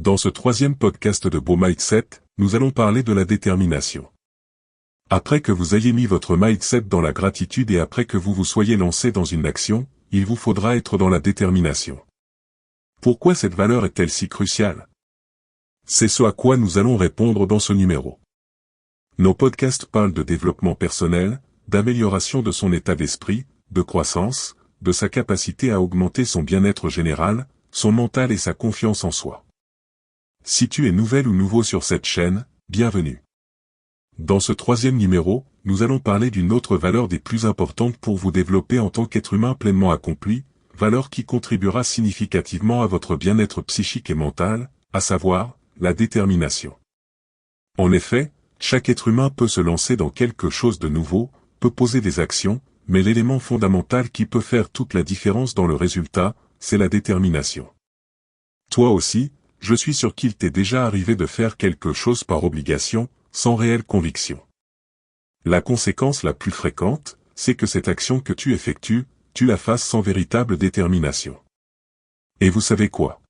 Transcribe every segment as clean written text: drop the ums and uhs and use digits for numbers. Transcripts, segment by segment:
Dans ce troisième podcast de Beau Mindset, nous allons parler de la détermination. Après que vous ayez mis votre mindset dans la gratitude et après que vous vous soyez lancé dans une action, il vous faudra être dans la détermination. Pourquoi cette valeur est-elle si cruciale? C'est ce à quoi nous allons répondre dans ce numéro. Nos podcasts parlent de développement personnel, d'amélioration de son état d'esprit, de croissance, de sa capacité à augmenter son bien-être général, son mental et sa confiance en soi. Si tu es nouvelle ou nouveau sur cette chaîne, bienvenue. Dans ce troisième numéro, nous allons parler d'une autre valeur des plus importantes pour vous développer en tant qu'être humain pleinement accompli, valeur qui contribuera significativement à votre bien-être psychique et mental, à savoir, la détermination. En effet, chaque être humain peut se lancer dans quelque chose de nouveau, peut poser des actions, mais l'élément fondamental qui peut faire toute la différence dans le résultat, c'est la détermination. Toi aussi, je suis sûr qu'il t'est déjà arrivé de faire quelque chose par obligation, sans réelle conviction. La conséquence la plus fréquente, c'est que cette action que tu effectues, tu la fasses sans véritable détermination. Et vous savez quoi?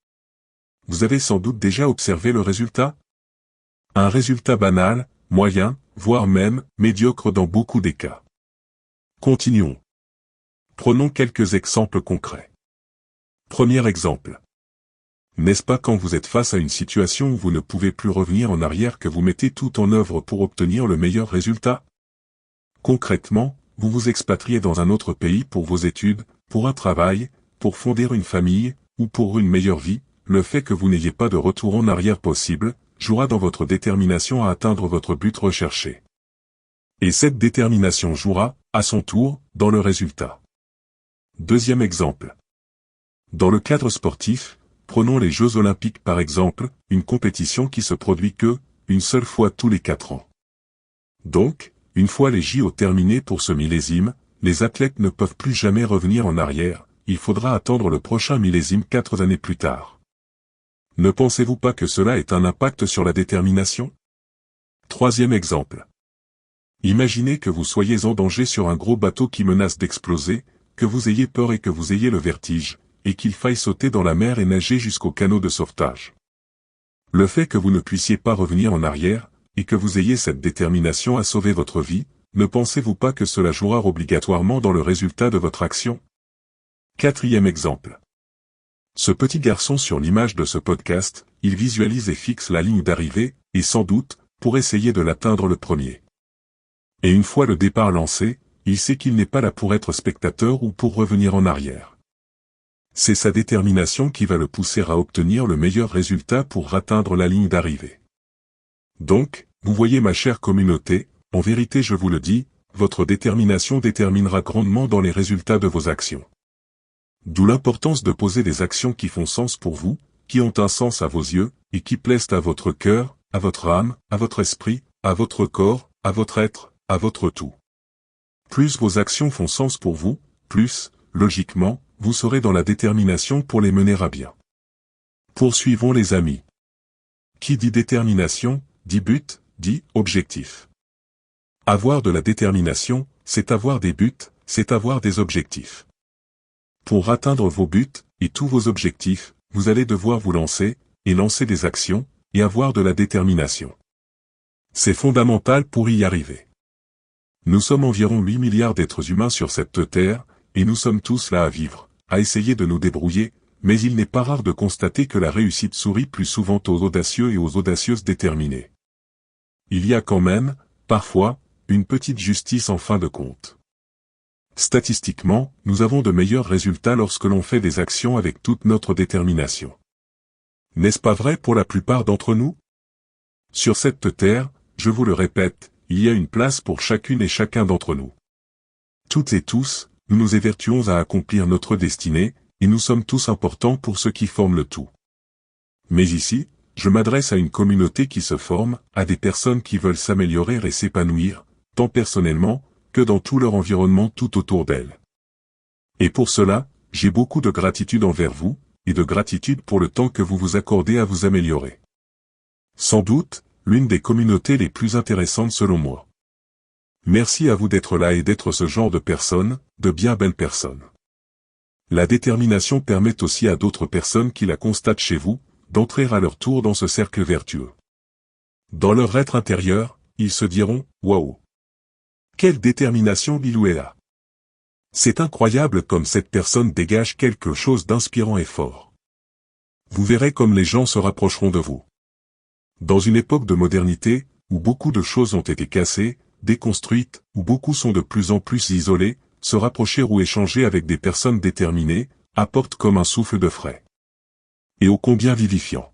Vous avez sans doute déjà observé le résultat? Un résultat banal, moyen, voire même médiocre dans beaucoup des cas. Continuons. Prenons quelques exemples concrets. Premier exemple. N'est-ce pas quand vous êtes face à une situation où vous ne pouvez plus revenir en arrière que vous mettez tout en œuvre pour obtenir le meilleur résultat? Concrètement, vous vous expatriez dans un autre pays pour vos études, pour un travail, pour fonder une famille, ou pour une meilleure vie, le fait que vous n'ayez pas de retour en arrière possible, jouera dans votre détermination à atteindre votre but recherché. Et cette détermination jouera, à son tour, dans le résultat. Deuxième exemple. Dans le cadre sportif, prenons les Jeux Olympiques par exemple, une compétition qui se produit une seule fois tous les 4 ans. Donc, une fois les JO terminés pour ce millésime, les athlètes ne peuvent plus jamais revenir en arrière, il faudra attendre le prochain millésime 4 années plus tard. Ne pensez-vous pas que cela ait un impact sur la détermination? Troisième exemple. Imaginez que vous soyez en danger sur un gros bateau qui menace d'exploser, que vous ayez peur et que vous ayez le vertige, et qu'il faille sauter dans la mer et nager jusqu'au canot de sauvetage. Le fait que vous ne puissiez pas revenir en arrière, et que vous ayez cette détermination à sauver votre vie, ne pensez-vous pas que cela jouera obligatoirement dans le résultat de votre action? Quatrième exemple. Ce petit garçon sur l'image de ce podcast, il visualise et fixe la ligne d'arrivée, et sans doute, pour essayer de l'atteindre le premier. Et une fois le départ lancé, il sait qu'il n'est pas là pour être spectateur ou pour revenir en arrière. C'est sa détermination qui va le pousser à obtenir le meilleur résultat pour atteindre la ligne d'arrivée. Donc, vous voyez ma chère communauté, en vérité je vous le dis, votre détermination déterminera grandement dans les résultats de vos actions. D'où l'importance de poser des actions qui font sens pour vous, qui ont un sens à vos yeux, et qui plaisent à votre cœur, à votre âme, à votre esprit, à votre corps, à votre être, à votre tout. Plus vos actions font sens pour vous, plus, logiquement, vous serez dans la détermination pour les mener à bien. Poursuivons les amis. Qui dit détermination, dit but, dit objectif. Avoir de la détermination, c'est avoir des buts, c'est avoir des objectifs. Pour atteindre vos buts, et tous vos objectifs, vous allez devoir vous lancer, et lancer des actions, et avoir de la détermination. C'est fondamental pour y arriver. Nous sommes environ 8 milliards d'êtres humains sur cette terre, et nous sommes tous là à vivre, à essayer de nous débrouiller, mais il n'est pas rare de constater que la réussite sourit plus souvent aux audacieux et aux audacieuses déterminés. Il y a quand même, parfois, une petite justice en fin de compte. Statistiquement, nous avons de meilleurs résultats lorsque l'on fait des actions avec toute notre détermination. N'est-ce pas vrai pour la plupart d'entre nous? Sur cette terre, je vous le répète, il y a une place pour chacune et chacun d'entre nous. Toutes et tous, nous nous évertuons à accomplir notre destinée, et nous sommes tous importants pour ceux qui forment le tout. Mais ici, je m'adresse à une communauté qui se forme, à des personnes qui veulent s'améliorer et s'épanouir, tant personnellement, que dans tout leur environnement tout autour d'elles. Et pour cela, j'ai beaucoup de gratitude envers vous, et de gratitude pour le temps que vous vous accordez à vous améliorer. Sans doute, l'une des communautés les plus intéressantes selon moi. Merci à vous d'être là et d'être ce genre de personnes, de bien belles personnes. La détermination permet aussi à d'autres personnes qui la constatent chez vous, d'entrer à leur tour dans ce cercle vertueux. Dans leur être intérieur, ils se diront « Waouh! Quelle détermination Bilou a! C'est incroyable comme cette personne dégage quelque chose d'inspirant et fort. » Vous verrez comme les gens se rapprocheront de vous. Dans une époque de modernité, où beaucoup de choses ont été cassées, déconstruites, où beaucoup sont de plus en plus isolés, se rapprocher ou échanger avec des personnes déterminées, apporte comme un souffle de frais. Et ô combien vivifiant.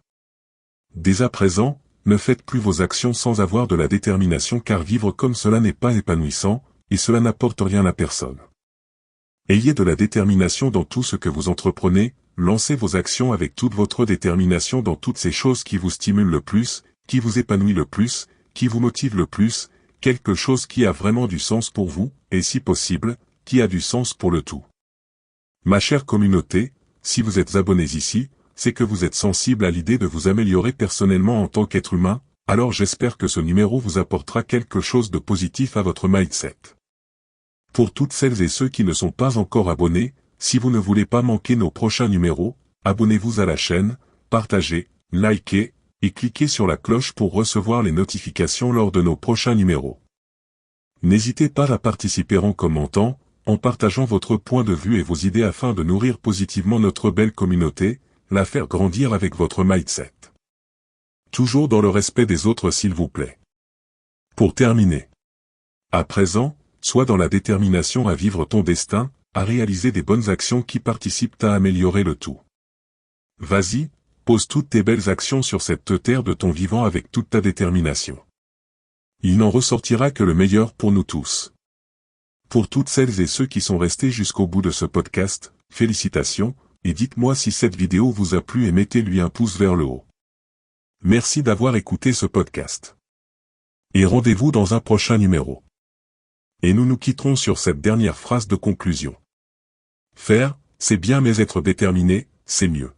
Dès à présent, ne faites plus vos actions sans avoir de la détermination car vivre comme cela n'est pas épanouissant, et cela n'apporte rien à personne. Ayez de la détermination dans tout ce que vous entreprenez, lancez vos actions avec toute votre détermination dans toutes ces choses qui vous stimulent le plus, qui vous épanouit le plus, qui vous motive le plus, quelque chose qui a vraiment du sens pour vous, et si possible, qui a du sens pour le tout. Ma chère communauté, si vous êtes abonnés ici, c'est que vous êtes sensible à l'idée de vous améliorer personnellement en tant qu'être humain, alors j'espère que ce numéro vous apportera quelque chose de positif à votre mindset. Pour toutes celles et ceux qui ne sont pas encore abonnés, si vous ne voulez pas manquer nos prochains numéros, abonnez-vous à la chaîne, partagez, likez, et cliquez sur la cloche pour recevoir les notifications lors de nos prochains numéros. N'hésitez pas à participer en commentant, en partageant votre point de vue et vos idées afin de nourrir positivement notre belle communauté, la faire grandir avec votre mindset. Toujours dans le respect des autres s'il vous plaît. Pour terminer. À présent, sois dans la détermination à vivre ton destin, à réaliser des bonnes actions qui participent à améliorer le tout. Vas-y, pose toutes tes belles actions sur cette terre de ton vivant avec toute ta détermination. Il n'en ressortira que le meilleur pour nous tous. Pour toutes celles et ceux qui sont restés jusqu'au bout de ce podcast, félicitations, et dites-moi si cette vidéo vous a plu et mettez-lui un pouce vers le haut. Merci d'avoir écouté ce podcast. Et rendez-vous dans un prochain numéro. Et nous nous quitterons sur cette dernière phrase de conclusion. Faire, c'est bien mais être déterminé, c'est mieux.